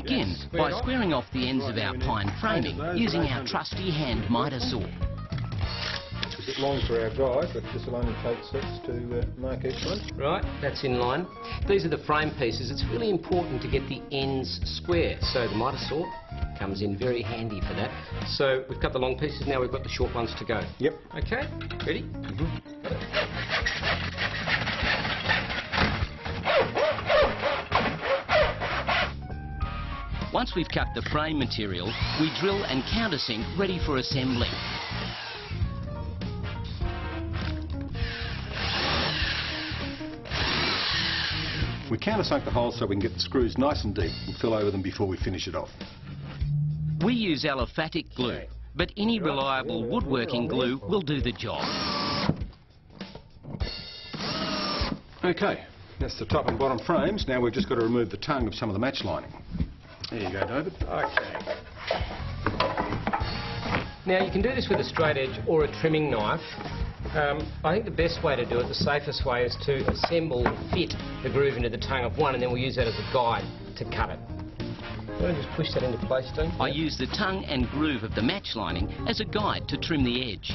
begin by squaring off the ends of our pine framing using our trusty hand miter saw. It's a bit long for our guide, but this will only take 6 to mark each one. Right, that's in line. These are the frame pieces. It's really important to get the ends square, so the miter saw comes in very handy for that. So we've got the long pieces, now we've got the short ones to go. Yep. Okay, ready? Once we've cut the frame material, we drill and countersink ready for assembly. We countersunk the holes so we can get the screws nice and deep and fill over them before we finish it off. We use aliphatic glue, but any reliable woodworking glue will do the job. Okay, that's the top and bottom frames. Now we've just got to remove the tongue of some of the match lining. There you go, David. Okay. Now you can do this with a straight edge or a trimming knife. I think the best way to do it, the safest way, is to assemble, fit the groove into the tongue of one, and then we'll use that as a guide to cut it. Can I just push that into place, Dean? I use the tongue and groove of the match lining as a guide to trim the edge.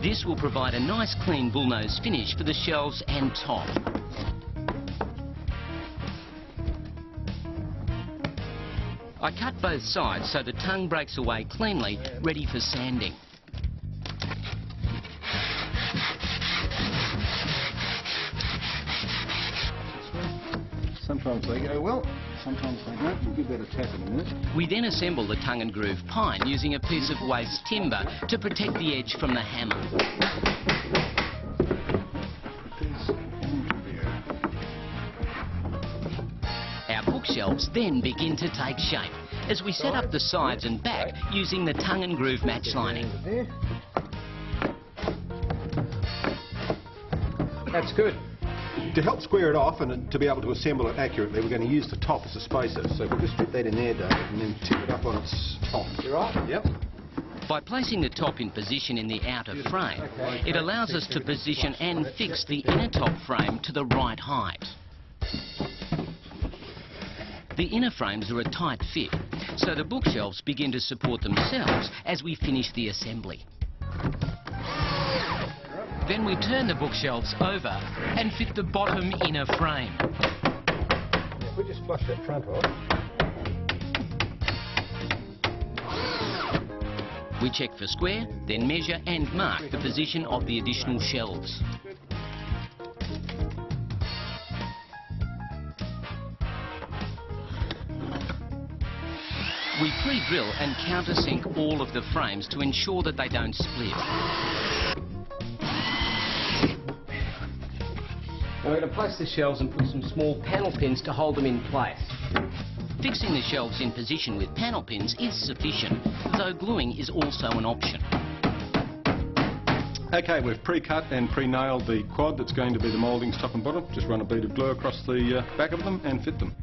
This will provide a nice clean bullnose finish for the shelves and top. I cut both sides so the tongue breaks away cleanly, ready for sanding. Sometimes they go well, sometimes they don't. We'll give that a tap in a minute. We then assemble the tongue and groove pine using a piece of waste timber to protect the edge from the hammer. Our bookshelves then begin to take shape as we set up the sides and back using the tongue and groove match lining. That's good. To help square it off and to be able to assemble it accurately, we're going to use the top as a spacer. So we'll just fit that in there, David, and then tip it up on its top. You right? Yep. By placing the top in position in the outer frame, it allows us to position and fix the inner top frame to the right height. The inner frames are a tight fit, so the bookshelves begin to support themselves as we finish the assembly. Then we turn the bookshelves over and fit the bottom inner frame. If we just flush that front off. We check for square, then measure and mark the position of the additional shelves. We pre-drill and countersink all of the frames to ensure that they don't split. Now we're going to place the shelves and put some small panel pins to hold them in place. Fixing the shelves in position with panel pins is sufficient, though gluing is also an option. Okay, we've pre-cut and pre-nailed the quad that's going to be the mouldings top and bottom. Just run a bead of glue across the back of them and fit them.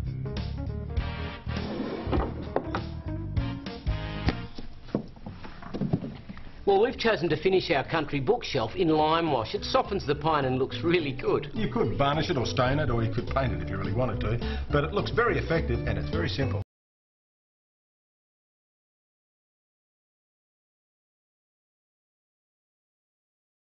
Well, we've chosen to finish our country bookshelf in lime wash. It softens the pine and looks really good. You could varnish it or stain it, or you could paint it if you really wanted to, but it looks very effective and it's very simple.